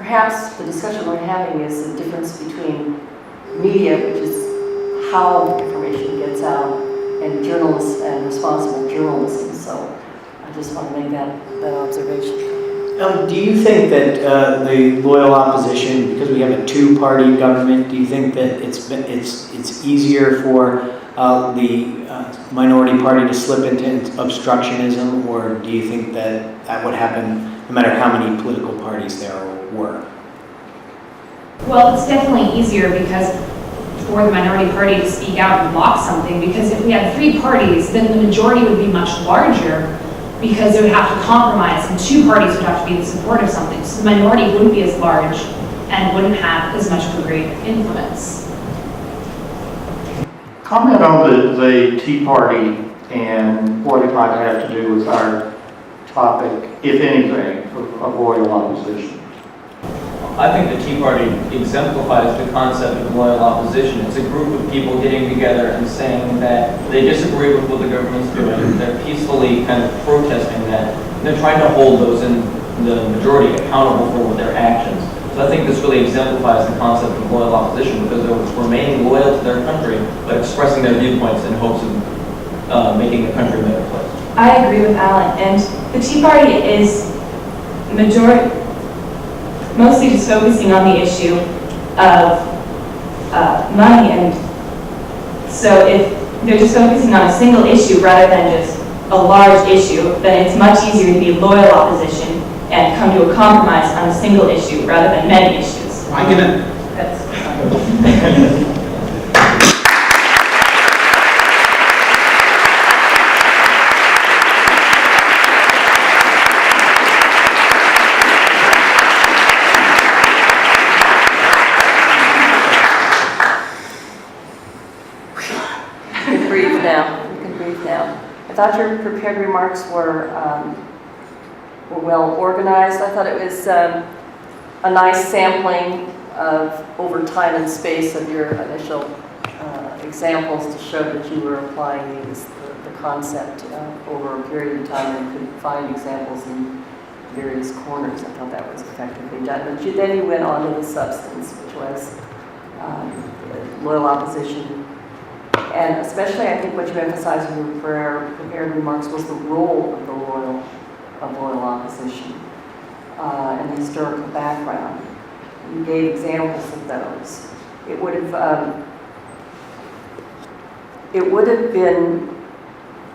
perhaps the discussion we're having is the difference between media, which is how information gets out, and journalists and responsible journalism. So I just want to make that observation. Do you think that the loyal opposition, because we have a two-party government, do you think that it's easier for the minority party to slip into obstructionism, or do you think that would happen no matter how many political parties there were? Well, it's definitely easier because for the minority party to speak out and block something, because if we had three parties, then the majority would be much larger because they would have to compromise and two parties would have to be in support of something. So the minority wouldn't be as large and wouldn't have as much of a great influence. Comment on the Tea Party and what it might have to do with our topic, if anything, of loyal opposition. I think the Tea Party exemplifies the concept of loyal opposition. It's a group of people getting together and saying that they disagree with what the government's doing. They're peacefully kind of protesting that. And they're trying to hold those in the majority accountable for their actions. So I think this really exemplifies the concept of loyal opposition because they're remaining loyal to their country but expressing their viewpoints in hopes of making the country a better place. I agree with Alan, and the Tea Party is mostly just focusing on the issue of money, and so if they're just focusing on a single issue rather than just a large issue, then it's much easier to be loyal opposition and come to a compromise on a single issue rather than many issues. I'm gonna. I thought your prepared remarks were well organized. I thought it was a nice sampling of over time and space of your initial examples to show that you were applying the concept over a period of time and could find examples in various corners. I thought that was effectively done. But then you went on to the substance, which was loyal opposition. And especially, I think what you emphasized in your prepared remarks was the role of the loyal opposition and the historical background. You gave examples of those. It would have been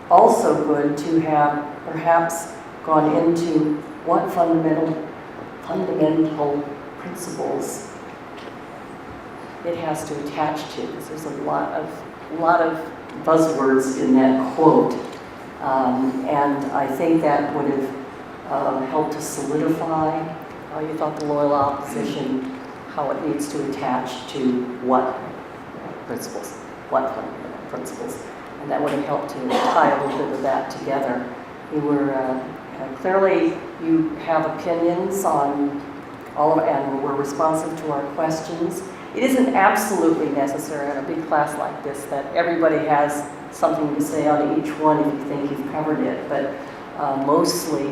also good to have perhaps gone into what fundamental principles it has to attach to, because there's a lot of buzzwords in that quote, and I think that would have helped to solidify how you thought the loyal opposition, how it needs to attach to what principles, what fundamental principles, and that would have helped to tie a little bit of that together. You were clearly, you have opinions on all of, and were responsive to our questions. It isn't absolutely necessary in a big class like this that everybody has something to say on each one if you think you've covered it, but mostly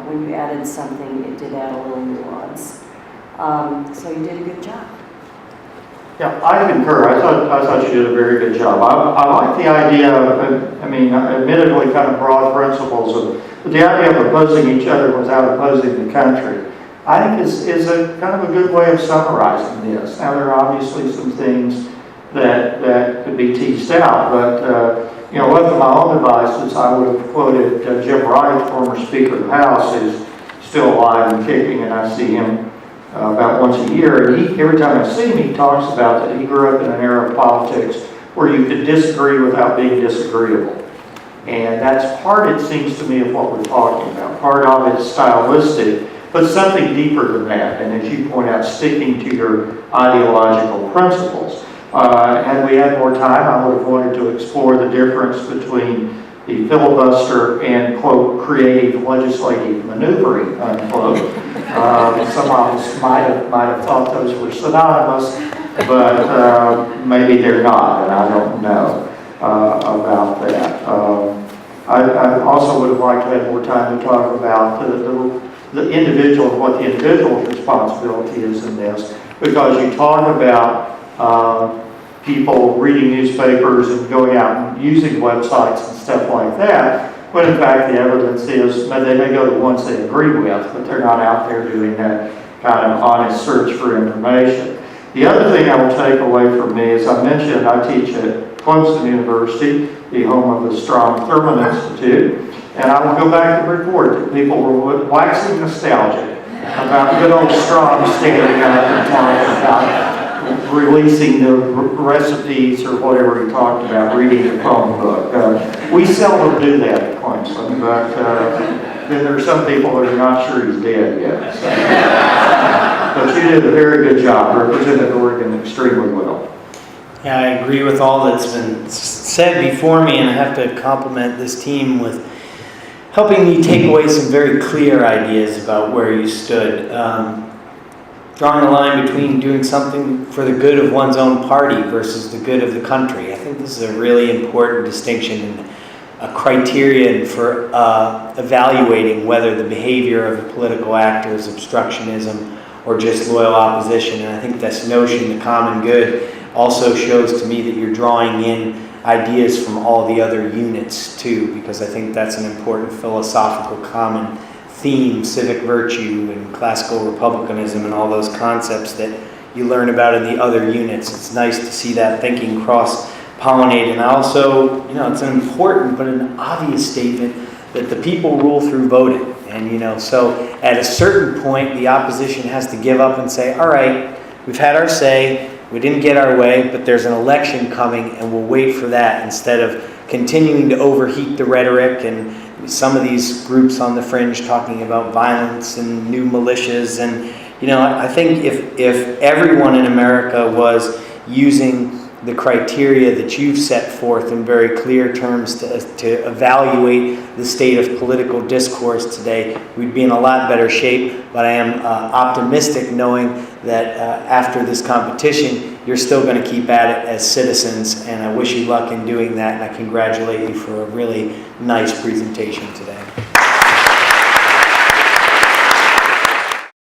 when you added something, it did add a little nuance. So you did a good job. Yeah, I concur. I thought you did a very good job. I like the idea of, admittedly kind of broad principles, but the idea of opposing each other without opposing the country, I think is a kind of a good way of summarizing this. Now, there are obviously some things that could be teased out, but left to my own devices, I would have quoted Jim Wright, former Speaker of the House, who's still alive and kicking, and I see him about once a year. And every time I see him, he talks about that he grew up in an era of politics where you could disagree without being disagreeable. And that's part, it seems to me, of what we're talking about. Part of it is stylistic, but something deeper than that. And as you point out, sticking to your ideological principles. Had we had more time, I would have wanted to explore the difference between the filibuster and, quote, creative legislative maneuvering, unquote. Some of us might have thought those were synonymous, but maybe they're not, and I don't know about that. I also would have liked to have more time to talk about the the individual, what the individual's responsibility is in this, because you talk about people reading newspapers and going out and using websites and stuff like that, when in fact the evidence is that they may go to ones they agree with, but they're not out there doing that kind of honest search for information. The other thing I will take away from me, as I mentioned, I teach at Clemson University, the home of the Strom Thurmond Institute, and I will go back and report that people were waxing nostalgic about good old Strom standing up and talking about releasing the recipes or whatever he talked about, reading the phone book. We seldom do that at Clemson, but then there are some people that are not sure he's dead yet. So. But you did a very good job, represented Oregon extremely well. Yeah, I agree with all that's been said before me, and I have to compliment this team with helping me take away some very clear ideas about where you stood. Drawing a line between doing something for the good of one's own party versus the good of the country. I think this is a really important distinction and a criterion for evaluating whether the behavior of a political actor is obstructionism or just loyal opposition. And I think this notion, the common good, also shows to me that you're drawing in ideas from all the other units too, because I think that's an important philosophical common theme, civic virtue and classical republicanism and all those concepts that you learn about in the other units. It's nice to see that thinking cross-pollinate. And also, it's an important but an obvious statement that the people rule through voting. And, so at a certain point, the opposition has to give up and say, all right, we've had our say, we didn't get our way, but there's an election coming and we'll wait for that instead of continuing to overheat the rhetoric and some of these groups on the fringe talking about violence and new militias. And, I think if everyone in America was using the criteria that you've set forth in very clear terms to evaluate the state of political discourse today, we'd be in a lot better shape. But I am optimistic knowing that after this competition, you're still going to keep at it as citizens, and I wish you luck in doing that, and I congratulate you for a really nice presentation today.